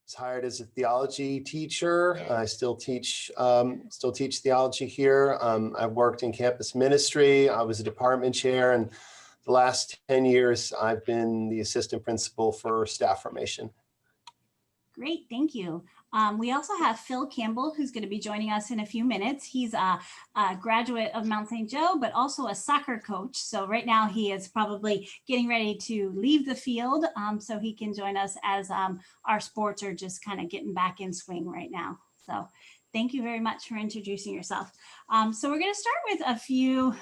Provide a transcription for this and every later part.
was hired as a theology teacher. I still teach theology here. I've worked in campus ministry. I was a department chair, and the last 10 years, I've been the assistant principal for staff formation. Great, thank you. We also have Phil Campbell, who's going to be joining us in a few minutes. He's a graduate of Mount St. Joe, but also a soccer coach. So right now he is probably getting ready to leave the field so he can join us as our sports are just kind of getting back in swing right now. So thank you very much for introducing yourself. So we're going to start with a few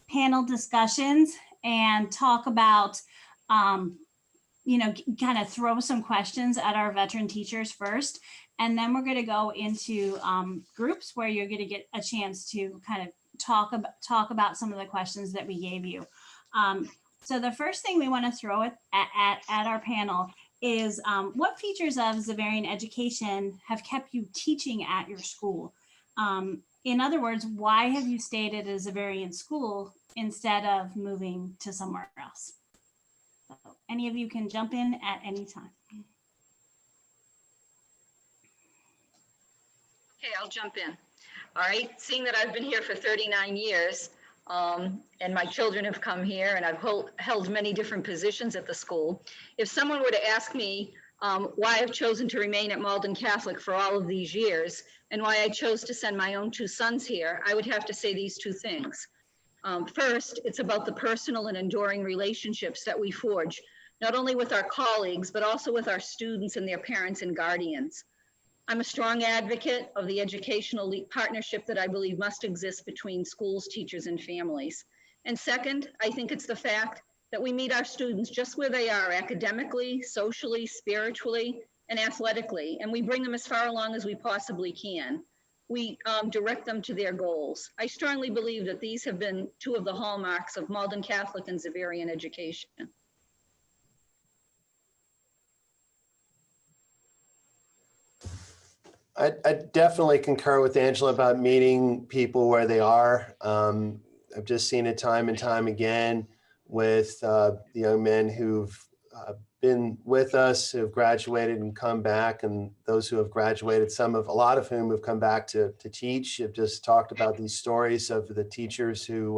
panel discussions and talk about kind of throw some questions at our veteran teachers first, and then we're going to go into groups where you're going to get a chance to kind of talk about some of the questions that we gave you. So the first thing we want to throw at our panel is what features of Xaverian education have kept you teaching at your school? In other words, why have you stayed at a Xaverian school instead of moving to somewhere else? So any of you can jump in at any time. Okay, I'll jump in. All right, seeing that I've been here for 39 years and my children have come here and I've held many different positions at the school, if someone were to ask me why I've chosen to remain at Malden Catholic for all of these years and why I chose to send my own two sons here, I would have to say these two things. First, it's about the personal and enduring relationships that we forge, not only with our colleagues, but also with our students and their parents and guardians. I'm a strong advocate of the educational partnership that I believe must exist between schools, teachers, and families. And second, I think it's the fact that we meet our students just where they are academically, socially, spiritually, and athletically, and we bring them as far along as we possibly can. We direct them to their goals. I strongly believe that these have been two of the hallmarks of Malden Catholic and Xaverian education. I definitely concur with Angela about meeting people where they are. I've just seen it time and time again with the young men who've been with us, who have graduated and come back, and those who have graduated, a lot of whom have come back to teach. Have just talked about these stories of the teachers who,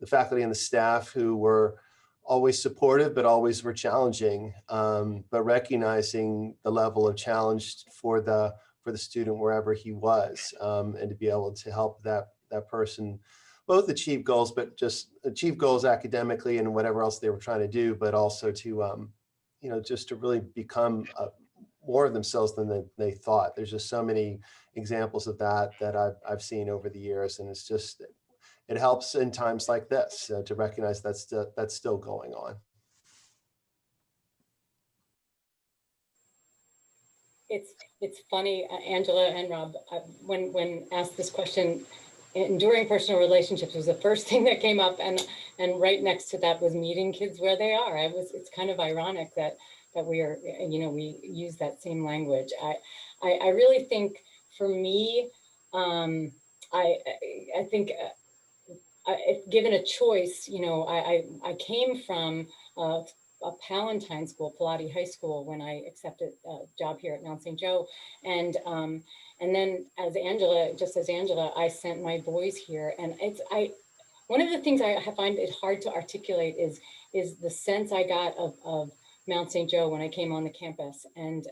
the faculty and the staff who were always supportive, but always were challenging, but recognizing the level of challenge for the student wherever he was, and to be able to help that person both achieve goals, but just achieve goals academically and whatever else they were trying to do, but also to, just to really become more of themselves than they thought. There's just so many examples of that I've seen over the years, and it's just, it helps in times like this to recognize that's still going on. It's funny, Angela and Rob, when asked this question, enduring personal relationships was the first thing that came up, and right next to that was meeting kids where they are. It's kind of ironic that we are, we use that same language. I really think for me, I think if given a choice, I came from a Palatine school, Pilate High School, when I accepted a job here at Mount St. Joe. And then as Angela, I sent my boys here. And one of the things I find it hard to articulate is the sense I got of Mount St. Joe when I came on the campus. And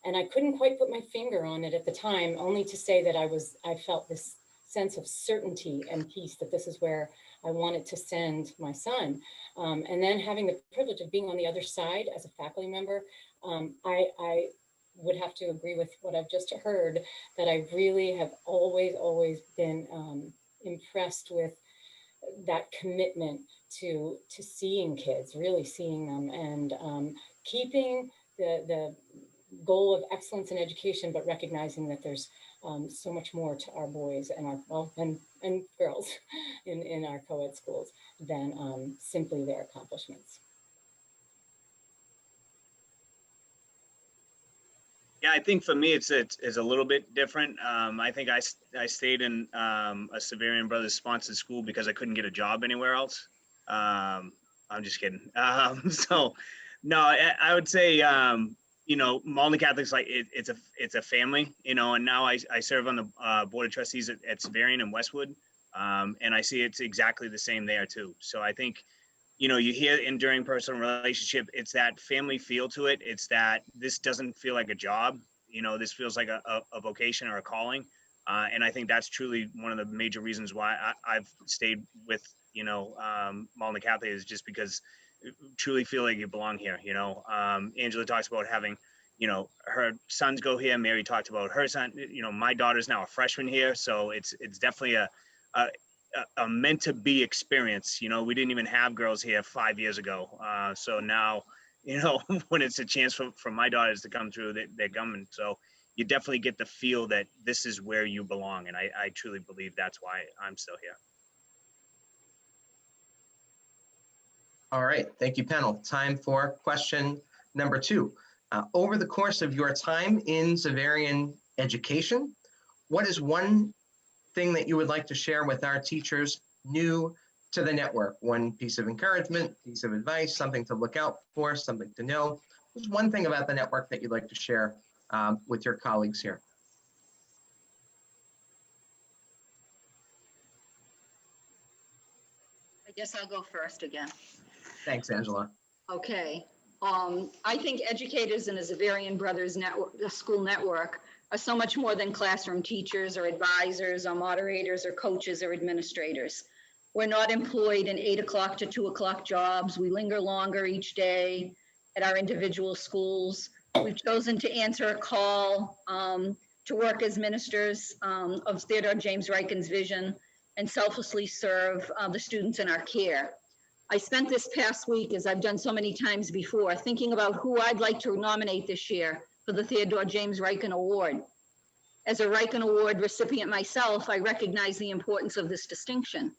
I couldn't quite put my finger on it at the time, only to say that I felt this sense of certainty and peace that this is where I wanted to send my son. And then having the privilege of being on the other side as a faculty member, I would have to agree with what I've just heard, that I really have always been impressed with that commitment to seeing kids, really seeing them, and keeping the goal of excellence in education, but recognizing that there's so much more to our boys and and girls in our co-ed schools than simply their accomplishments. Yeah, I think for me it's a little bit different. I think I stayed in a Xaverian Brothers sponsored school because I couldn't get a job anywhere else. I'm just kidding. So no, I would say you know, Malden Catholic's like, it's a family, you know, and now I serve on the Board of Trustees at Severian and Westwood. And I see it's exactly the same there too. So I think, you know, you hear enduring personal relationship, it's that family feel to it. It's that this doesn't feel like a job, you know, this feels like a vocation or a calling. And I think that's truly one of the major reasons why I've stayed with, you know, Malden Catholic, is just because truly feel like you belong here. You know, Angela talks about having, you know, her sons go here. Mary talked about her son. You know, my daughter's now a freshman here, so it's definitely a meant to be experience. You know, we didn't even have girls here 5 years ago, so now, you know, when it's a chance for my daughters to come through, they're coming. So you definitely get the feel that this is where you belong, and I truly believe that's why I'm still here. All right, thank you, panel. Time for question number 2. Over the course of your time in Xaverian education, what is one thing that you would like to share with our teachers new to the network? One piece of encouragement, piece of advice, something to look out for, something to know. Just one thing about the network that you'd like to share with your colleagues here. I guess I'll go first again. Thanks, Angela. Okay. I think educators in the Xaverian Brothers network, the school network, are so much more than classroom teachers or advisors or moderators or coaches or administrators. We're not employed in 8 o'clock to 2 o'clock jobs. We linger longer each day at our individual schools. We've chosen to answer a call to work as ministers of Theodore James Riken's vision and selflessly serve the students in our care. I spent this past week, as I've done so many times before, thinking about who I'd like to nominate this year for the Theodore James Riken Award. As a Riken Award recipient myself, I recognize the importance of this distinction.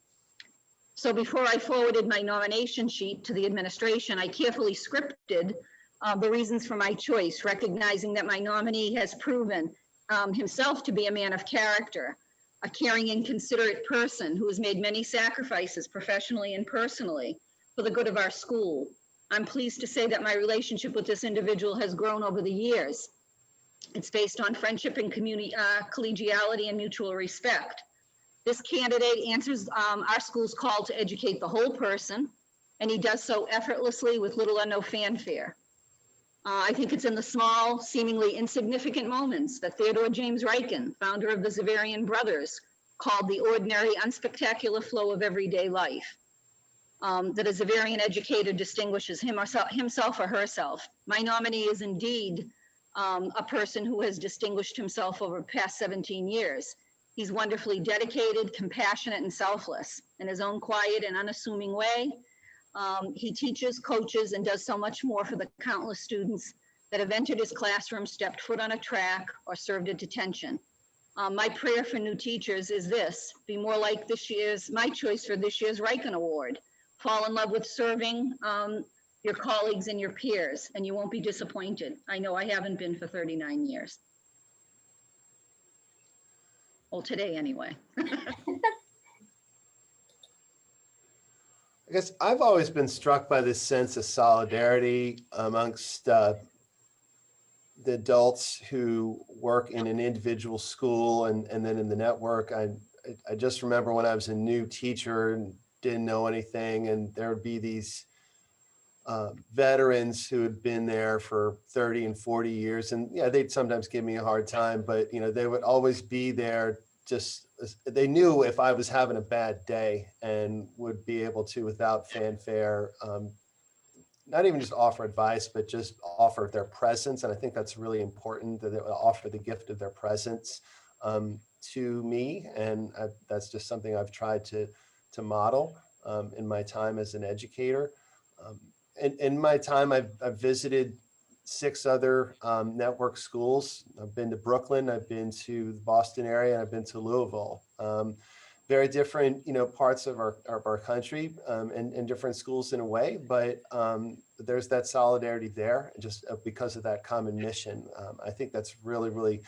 So before I forwarded my nomination sheet to the administration, I carefully scripted the reasons for my choice, recognizing that my nominee has proven himself to be a man of character, a caring and considerate person who has made many sacrifices professionally and personally for the good of our school. I'm pleased to say that my relationship with this individual has grown over the years. It's based on friendship and community, collegiality and mutual respect. This candidate answers our school's call to educate the whole person, and he does so effortlessly with little or no fanfare. I think it's in the small, seemingly insignificant moments that Theodore James Riken, founder of the Xaverian Brothers, called the ordinary, unspectacular flow of everyday life, that a Xaverian educator distinguishes himself or herself. My nominee is indeed a person who has distinguished himself over the past 17 years. He's wonderfully dedicated, compassionate, and selfless in his own quiet and unassuming way. He teaches, coaches, and does so much more for the countless students that have entered his classroom, stepped foot on a track, or served at detention. My prayer for new teachers is this: be more like my choice for this year's Riken Award. Fall in love with serving your colleagues and your peers, and you won't be disappointed. I know I haven't been for 39 years. Well, today anyway. I guess I've always been struck by this sense of solidarity amongst the adults who work in an individual school and then in the network. I just remember when I was a new teacher and didn't know anything, and there would be these veterans who had been there for 30 and 40 years. And yeah, they'd sometimes give me a hard time, but you know, they would always be there. Just, they knew if I was having a bad day and would be able to, without fanfare, not even just offer advice, but just offer their presence. And I think that's really important, that they offer the gift of their presence to me. And that's just something I've tried to model in my time as an educator. In my time, I've visited 6 other network schools. I've been to Brooklyn, I've been to the Boston area, and I've been to Louisville. Very different, parts of our country and different schools in a way, but there's that solidarity there just because of that common mission. I think that's really, really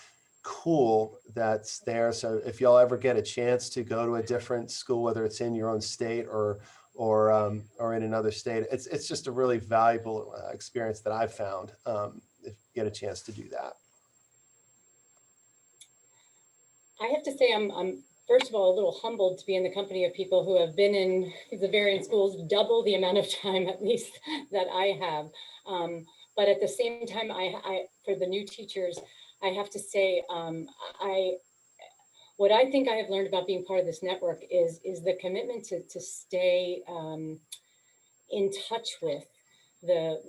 cool that's there. So if y'all ever get a chance to go to a different school, whether it's in your own state or or in another state. It's just a really valuable experience that I've found if you get a chance to do that. I have to say, I'm first of all a little humbled to be in the company of people who have been in the variant schools double the amount of time, at least, that I have. But at the same time, I for the new teachers, I have to say, what I think I have learned about being part of this network is the commitment to stay in touch with the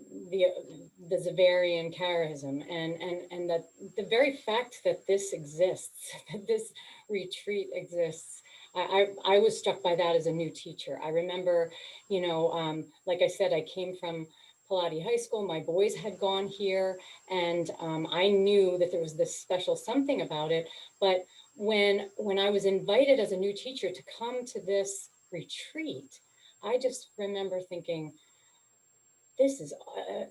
Zavarian charism, and that the very fact that this exists, that this retreat exists. I was struck by that as a new teacher. I remember, you know, like I said, I came from Pilate High School. My boys had gone here, and I knew that there was this special something about it. But when I was invited as a new teacher to come to this retreat, I just remember thinking, this is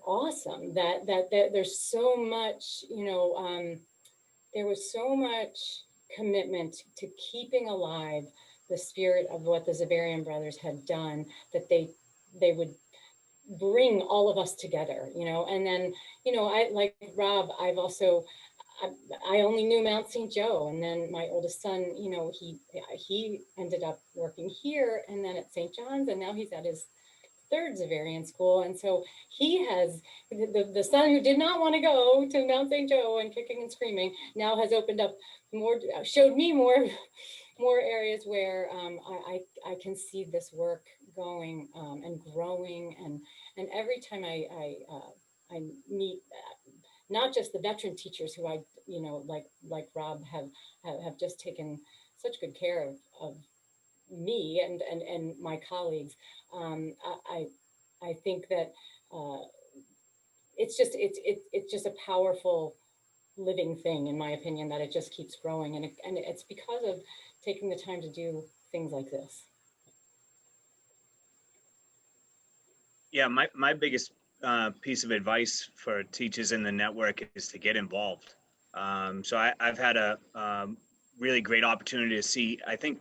awesome. That there's so much, you know, there was so much commitment to keeping alive the spirit of what the Zavarian brothers had done, that they would bring all of us together, you know. And then, you know, I, like Rob, I've also, I only knew Mount St. Joe, and then my oldest son, you know, he ended up working here and then at St. John's, and now he's at his third Zavarian school. And so he has, the son who did not want to go to Mount St. Joe and kicking and screaming now has opened up more, showed me more areas where I can see this work going and growing. And every time I meet not just the veteran teachers who I, you know, like Rob have just taken such good care of me and my colleagues. I think that it's just a powerful living thing, in my opinion, that it just keeps growing, and it's because of taking the time to do things like this. Yeah, my biggest piece of advice for teachers in the network is to get involved. So I've had a really great opportunity to see, I think,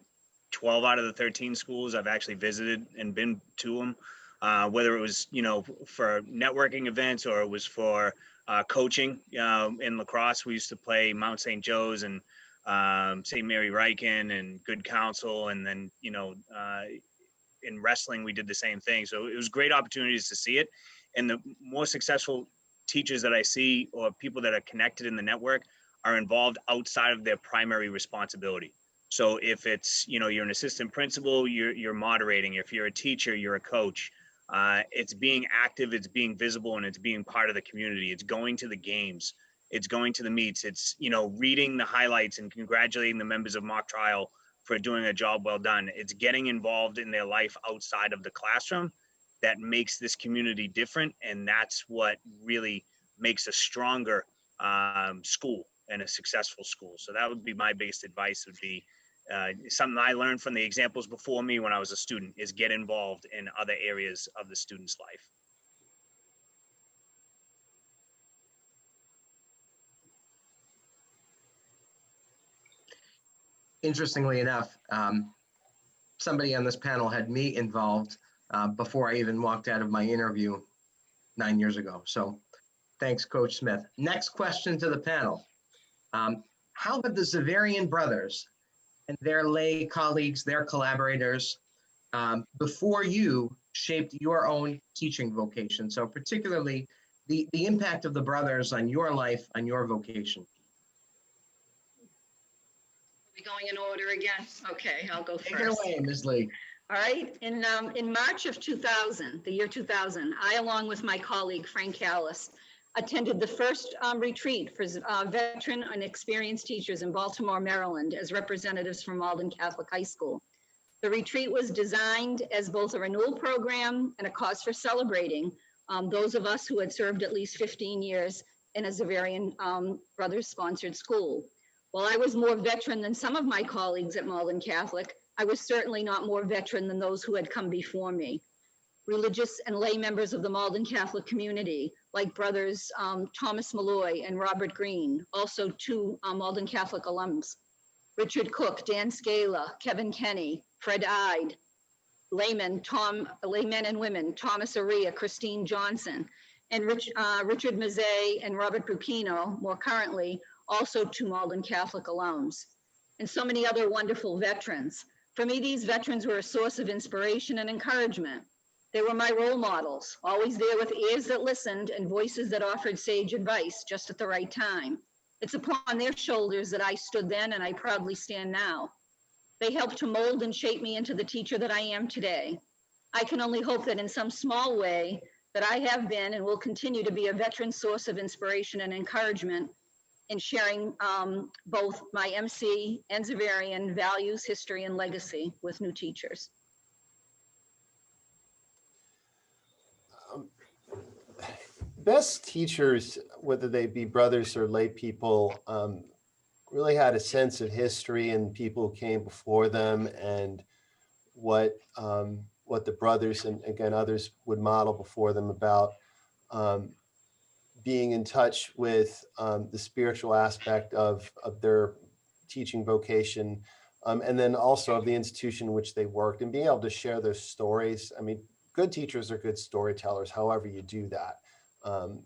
12 out of the 13 schools I've actually visited and been to them, whether it was, you know, for networking events or it was for coaching. In lacrosse, we used to play Mount St. Joe's and St. Mary Riken and Good Counsel. And then, you know, in wrestling, we did the same thing. So it was great opportunities to see it. And the more successful teachers that I see, or people that are connected in the network, are involved outside of their primary responsibility. So if it's, you know, you're an assistant principal, you're moderating. If you're a teacher, you're a coach. It's being active, it's being visible, and it's being part of the community. It's going to the games, it's going to the meets, it's, you know, reading the highlights and congratulating the members of mock trial for doing a job well done. It's getting involved in their life outside of the classroom that makes this community different, and that's what really makes a stronger school and a successful school. So that would be my biggest advice, would be something I learned from the examples before me when I was a student, is get involved in other areas of the student's life. Interestingly enough, somebody on this panel had me involved before I even walked out of my interview 9 years ago. So thanks, Coach Smith. Next question to the panel. How have the Zavarian brothers and their lay colleagues, their collaborators, before you, shaped your own teaching vocation? So particularly the impact of the brothers on your life, on your vocation. Are we going in order again? Okay, I'll go first. Take it away, Ms. Lee. All right, in March of 2000, the year 2000, I, along with my colleague Frank Callis, attended the first retreat for veteran and experienced teachers in Baltimore, Maryland, as representatives from Malden Catholic High School. The retreat was designed as both a renewal program and a cause for celebrating those of us who had served at least 15 years in a Zavarian Brothers sponsored school. While I was more veteran than some of my colleagues at Malden Catholic, I was certainly not more veteran than those who had come before me. Religious and lay members of the Malden Catholic community, like brothers Thomas Malloy and Robert Green, also two Malden Catholic alums, Richard Cook, Dan Scala, Kevin Kenny, Fred Ide, laymen and women, Thomas Aria, Christine Johnson, and Richard Mazzei and Robert Bucchino, more currently, also two Malden Catholic alums, and so many other wonderful veterans. For me, these veterans were a source of inspiration and encouragement. They were my role models, always there with ears that listened and voices that offered sage advice just at the right time. It's upon their shoulders that I stood then and I proudly stand now. They helped to mold and shape me into the teacher that I am today. I can only hope that in some small way that I have been and will continue to be a veteran source of inspiration and encouragement in sharing both my MC and Xaverian values, history, and legacy with new teachers. Best teachers, whether they be brothers or lay people, really had a sense of history and people who came before them, and what the brothers and again others would model before them about being in touch with the spiritual aspect of their teaching vocation, and then also of the institution in which they worked, and being able to share their stories. I mean, good teachers are good storytellers, however you do that.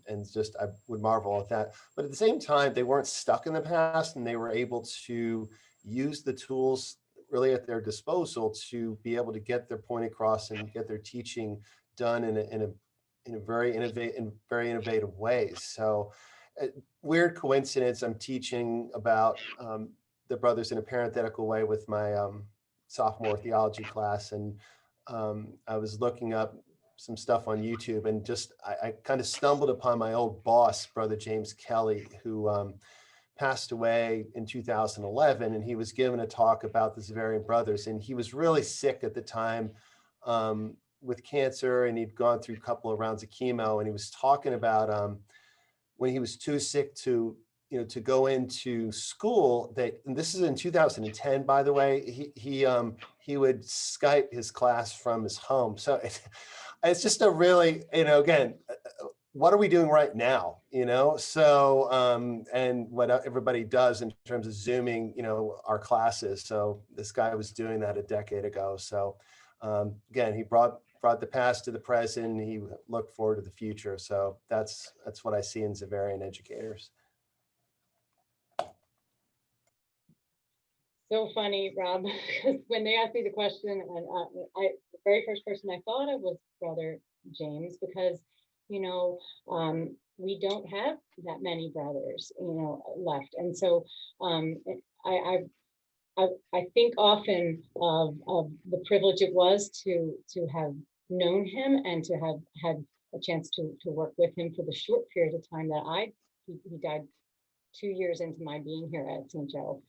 And just, I would marvel at that. But at the same time, they weren't stuck in the past, and they were able to use the tools really at their disposal to be able to get their point across and get their teaching done in a very innovative ways. So, weird coincidence, I'm teaching about the brothers in a parenthetical way with my sophomore theology class, and I was looking up some stuff on YouTube, and just I kind of stumbled upon my old boss, Brother James Kelly, who passed away in 2011, and he was given a talk about the Xaverian brothers, and he was really sick at the time with cancer, and he'd gone through a couple of rounds of chemo, and he was talking about when he was too sick to to go into school, that, and this is in 2010, by the way, he would Skype his class from his home. So it's just a really, again, what are we doing right now? So, and what everybody does in terms of Zooming, our classes. So this guy was doing that a decade ago. So again, he brought the past to the present. He looked forward to the future. So that's what I see in Xaverian educators. So funny, Rob, because when they asked me the question, and the very first person I thought of was Brother James, because we don't have that many brothers, left, and so I think often of the privilege it was to have known him and to have had a chance to work with him for the short period of time that he died 2 years into my being here at St. Joe.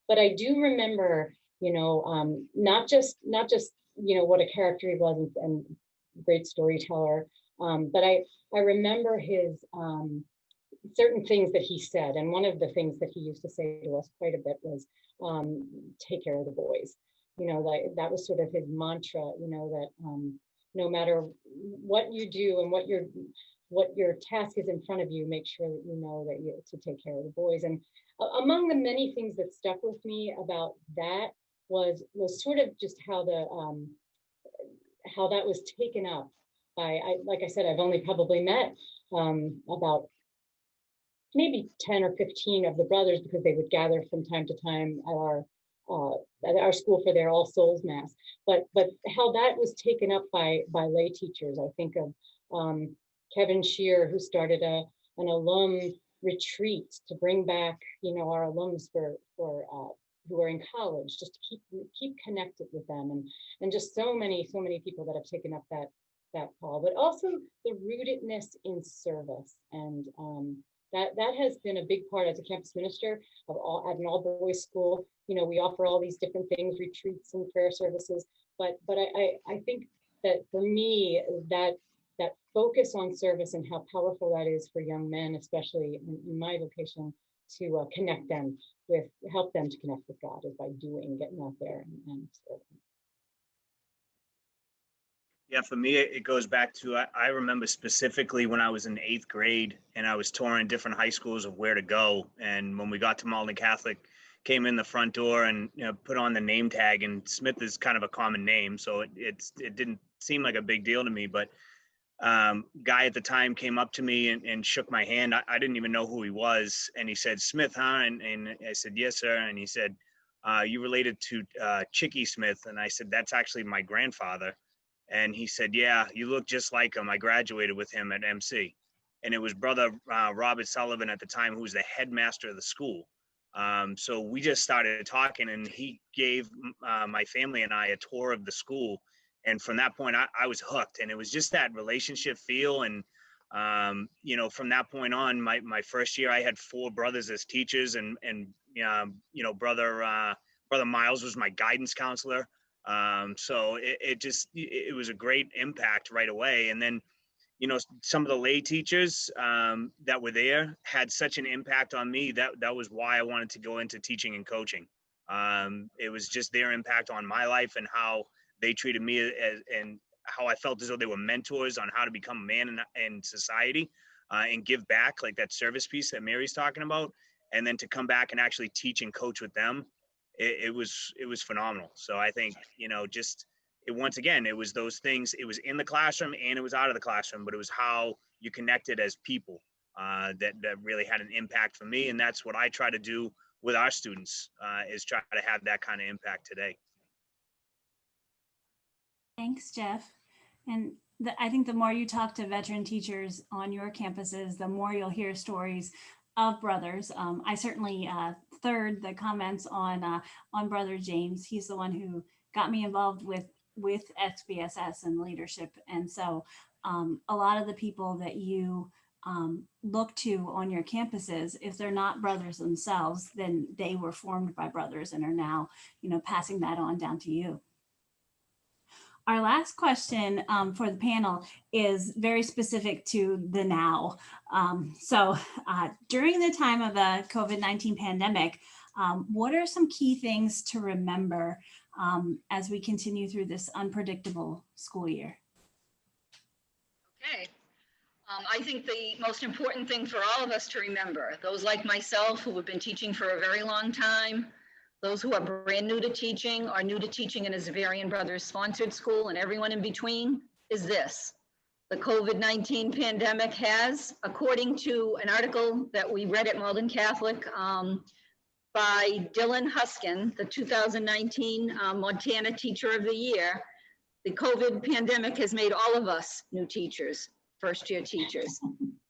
But I do remember, not just what a character he was and great storyteller, but I remember his certain things that he said. And one of the things that he used to say to us quite a bit was, take care of the boys. That was sort of his mantra, that no matter what you do and what your task is in front of you, make sure that you know that you to take care of the boys. And among the many things that stuck with me about that was sort of just how that was taken up by, like I said, I've only probably met about maybe 10 or 15 of the brothers, because they would gather from time to time at our school for their All Souls Mass. But how that was taken up by lay teachers. I think of Kevin Shear, who started an alum retreat to bring back, our alums for who are in college, just to keep connected with them, and just so many people that have taken up that call. But also the rootedness in service, and that has been a big part as a campus minister at an all boys school. We offer all these different things, retreats and prayer services, but I think that for me, that focus on service and how powerful that is for young men, especially in my vocation, to help them to connect with God, is by getting out there and serving. Yeah, for me, it goes back to, I remember specifically when I was in 8th grade and I was touring different high schools of where to go. And when we got to Malden Catholic, came in the front door and, you know, put on the name tag, and Smith is kind of a common name. So it didn't seem like a big deal to me, but guy at the time came up to me and shook my hand. I didn't even know who he was. And he said, Smith, huh? And I said, yes, sir. And he said, you related to Chicky Smith? And I said, that's actually my grandfather. And he said, yeah, you look just like him. I graduated with him at MC. And it was brother Robert Sullivan at the time, who was the headmaster of the school. So we just started talking, and he gave my family and I a tour of the school. And from that point, I was hooked, and it was just that relationship feel. And, you know, from that point on, my first year, I had 4 brothers as teachers, and you know, brother Miles was my guidance counselor. So it was a great impact right away. And then, you know, some of the lay teachers that were there had such an impact on me that was why I wanted to go into teaching and coaching. It was just their impact on my life and how they treated me and how I felt as though they were mentors on how to become a man in society and give back, like that service piece that Mary's talking about. And then to come back and actually teach and coach with them, it was phenomenal. So I think, you know, once again, it was those things. It was in the classroom and it was out of the classroom, but it was how you connected as people that really had an impact for me. And that's what I try to do with our students, is try to have that kind of impact today. Thanks, Jeff. And I think the more you talk to veteran teachers on your campuses, the more you'll hear stories of brothers. I certainly third the comments on Brother James. He's the one who got me involved with XBSS and leadership. And so a lot of the people that you look to on your campuses, if they're not brothers themselves, then they were formed by brothers and are now, you know, passing that on down to you. Our last question for the panel is very specific to the now. During the time of the COVID-19 pandemic, what are some key things to remember as we continue through this unpredictable school year? Okay. I think the most important thing for all of us to remember, those like myself who have been teaching for a very long time, those who are brand new to teaching or new to teaching in a Zavarian Brothers sponsored school, and everyone in between, is this. The COVID-19 pandemic has, according to an article that we read at Malden Catholic by Dylan Huskin, the 2019 Montana Teacher of the Year, the COVID pandemic has made all of us new teachers, first-year teachers.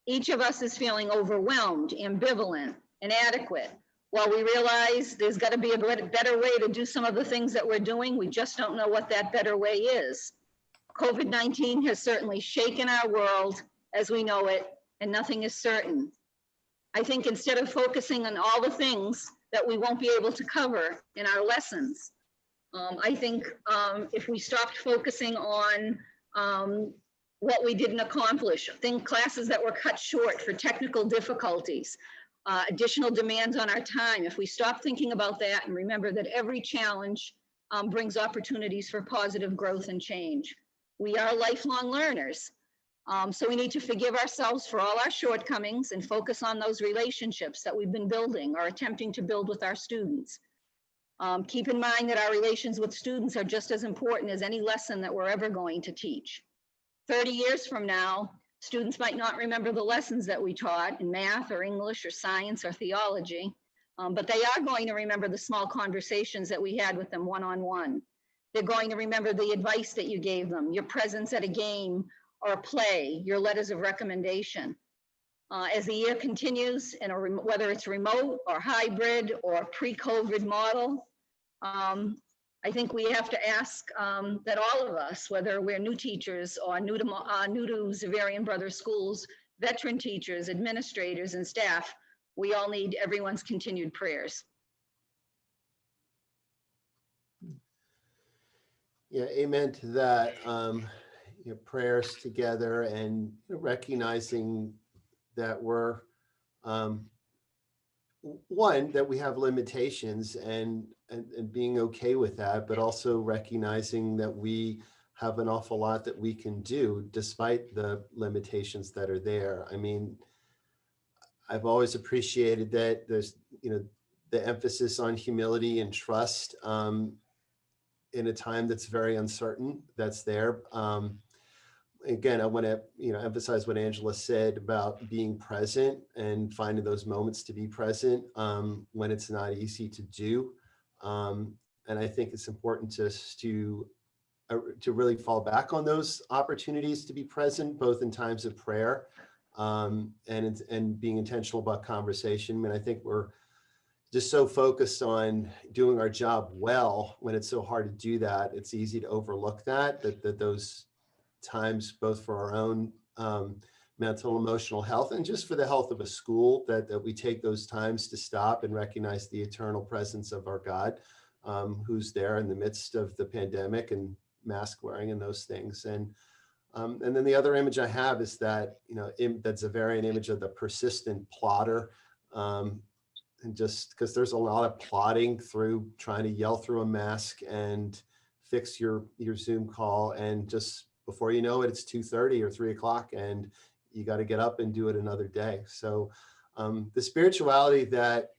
Each of us is feeling overwhelmed, ambivalent, inadequate. While we realize there's got to be a better way to do some of the things that we're doing, we just don't know what that better way is. COVID-19 has certainly shaken our world as we know it, and nothing is certain. I think instead of focusing on all the things that we won't be able to cover in our lessons, I think if we stopped focusing on what we didn't accomplish, classes that were cut short for technical difficulties, additional demands on our time, if we stop thinking about that and remember that every challenge brings opportunities for positive growth and change. We are lifelong learners, so we need to forgive ourselves for all our shortcomings and focus on those relationships that we've been building or attempting to build with our students. Keep in mind that our relations with students are just as important as any lesson that we're ever going to teach. 30 years from now, students might not remember the lessons that we taught in math or English or science or theology, but they are going to remember the small conversations that we had with them one-on-one. They're going to remember the advice that you gave them, your presence at a game or a play, your letters of recommendation. As the year continues, whether it's remote or hybrid or pre-COVID model, I think we have to ask that all of us, whether we're new teachers or new to Zavarian Brothers schools, veteran teachers, administrators, and staff, we all need everyone's continued prayers. Yeah, amen to that. Prayers together and recognizing that we're one, that we have limitations and being okay with that, but also recognizing that we have an awful lot that we can do despite the limitations that are there. I mean, I've always appreciated that there's, the emphasis on humility and trust in a time that's very uncertain, that's there. Again, I want to, emphasize what Angela said about being present and finding those moments to be present when it's not easy to do. And I think it's important just to really fall back on those opportunities to be present, both in times of prayer and being intentional about conversation. I mean, I think we're just so focused on doing our job well when it's so hard to do that. It's easy to overlook that those times, both for our own mental, emotional health, and just for the health of a school, that we take those times to stop and recognize the eternal presence of our God, who's there in the midst of the pandemic and mask wearing and those things. And then the other image I have is that, that's a variant image of the persistent plotter. And just because there's a lot of plotting through trying to yell through a mask and fix your Zoom call, and just before you know it, it's 2:30 or 3 o'clock and you got to get up and do it another day. So the spirituality that,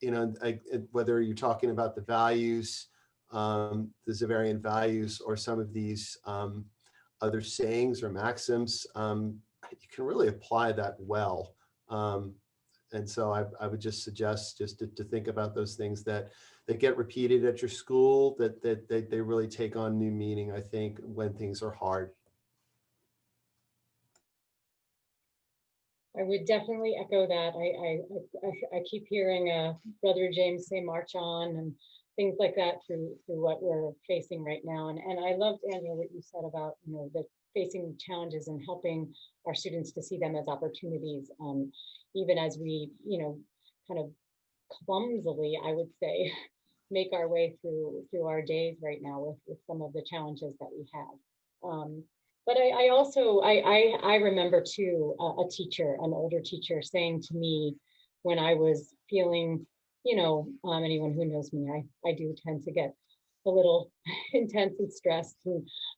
whether you're talking about the values, the Zavarian values, or some of these other sayings or maxims, you can really apply that well. And so I would just suggest just to think about those things that get repeated at your school, that they really take on new meaning, I think, when things are hard. I would definitely echo that. I keep hearing Brother James say "march on" and things like that through what we're facing right now. And I loved, Andrew, what you said about that facing challenges and helping our students to see them as opportunities, even as we kind of clumsily, I would say, make our way through our days right now with some of the challenges that we have. But I also remember too a teacher, an older teacher, saying to me when I was feeling, anyone who knows me, I do tend to get a little intense and stressed,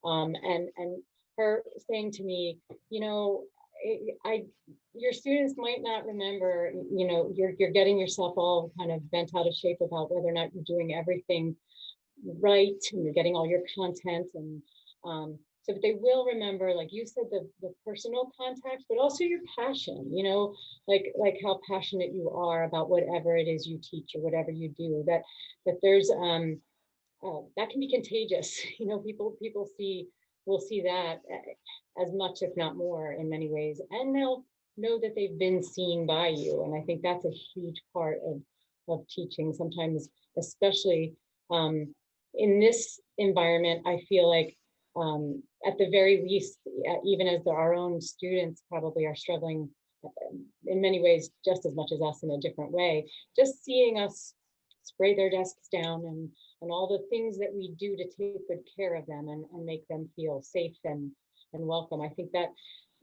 and her saying to me, your students might not remember, you're getting yourself all kind of bent out of shape about whether or not you're doing everything right and you're getting all your content, and so they will remember, like you said, the personal contact, but also your passion, like how passionate you are about whatever it is you teach or whatever you do, that there's that can be contagious. People will see that as much, if not more, in many ways, and they'll know that they've been seen by you. And I think that's a huge part of teaching sometimes, especially in this environment. I feel like at the very least, even as our own students probably are struggling in many ways just as much as us in a different way, just seeing us spray their desks down and all the things that we do to take good care of them and make them feel safe and welcome. I think that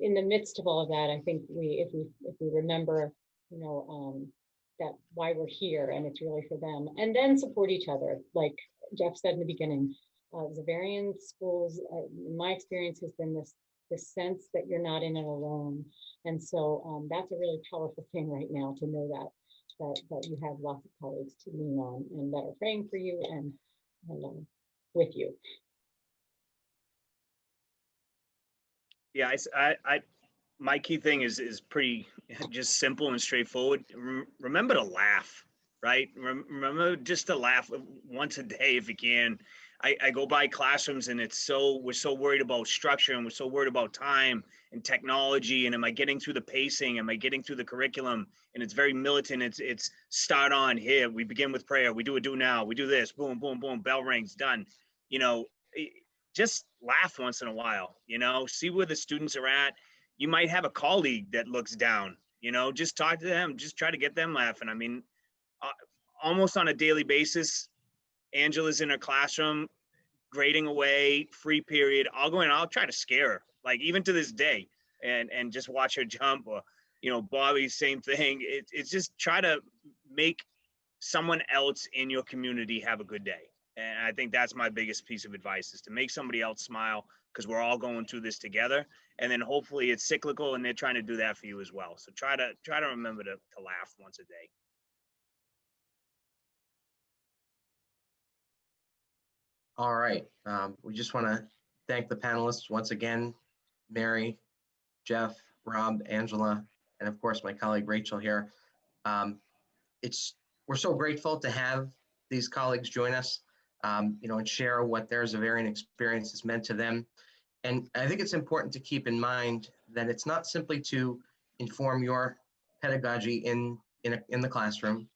in the midst of all of that, I think if we remember, that why we're here, and it's really for them, and then support each other. Like Jeff said in the beginning, Zavarian schools, in my experience, has been this sense that you're not in it alone. And so that's a really powerful thing right now, to know that you have lots of colleagues to lean on and that are praying for you and with you. Yeah, my key thing is pretty just simple and straightforward. Remember to laugh, right? Remember just to laugh once a day if you can. I go by classrooms and we're so worried about structure, and we're so worried about time and technology, and am I getting through the pacing? Am I getting through the curriculum? And it's very militant. It's start on here. We begin with prayer. We do a do now. We do this. Boom, boom, boom. Bell rings. Done. Just laugh once in a while. See where the students are at. You might have a colleague that looks down. Just talk to them. Just try to get them laughing. I mean, almost on a daily basis, Angela's in her classroom, grading away, free period. I'll go in, I'll try to scare her, like even to this day, and just watch her jump. Or, Bobby, same thing. It's just try to make someone else in your community have a good day. And I think that's my biggest piece of advice, is to make somebody else smile, because we're all going through this together. And then hopefully it's cyclical and they're trying to do that for you as well. So try to remember to laugh once a day. All right. We just want to thank the panelists once again, Mary, Jeff, Rob, Angela, and of course my colleague Rachel here. We're so grateful to have these colleagues join us, and share what their Xaverian experience has meant to them. And I think it's important to keep in mind that it's not simply to inform your pedagogy in the classroom,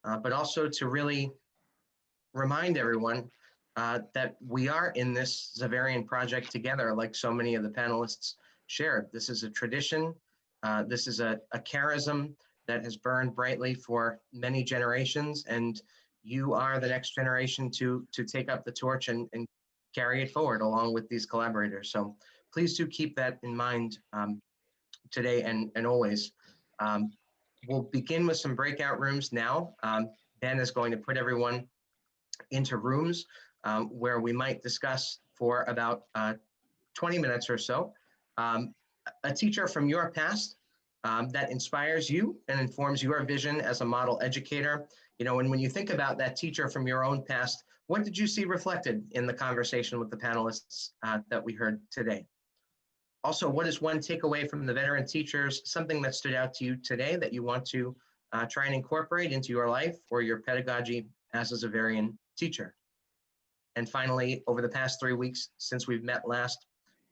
but also to really remind everyone that we are in this Xaverian project together, like so many of the panelists shared. This is a tradition. This is a charism that has burned brightly for many generations, and you are the next generation to take up the torch and carry it forward along with these collaborators. So please do keep that in mind today and always. We'll begin with some breakout rooms now. Ben is going to put everyone into rooms where we might discuss for about 20 minutes or so. A teacher from your past that inspires you and informs your vision as a model educator. And when you think about that teacher from your own past, what did you see reflected in the conversation with the panelists that we heard today? Also, what is one takeaway from the veteran teachers, something that stood out to you today that you want to try and incorporate into your life or your pedagogy as a Xaverian teacher? And finally, over the past 3 weeks since we've met last,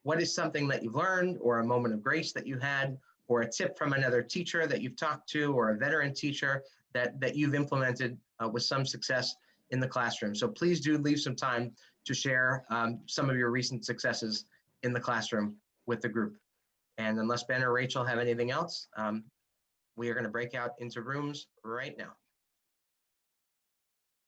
what is something that you've learned or a moment of grace that you had, or a tip from another teacher that you've talked to, or a veteran teacher that you've implemented with some success in the classroom? So please do leave some time to share some of your recent successes in the classroom with the group. And unless Ben or Rachel have anything else, we are going to break out into rooms right now.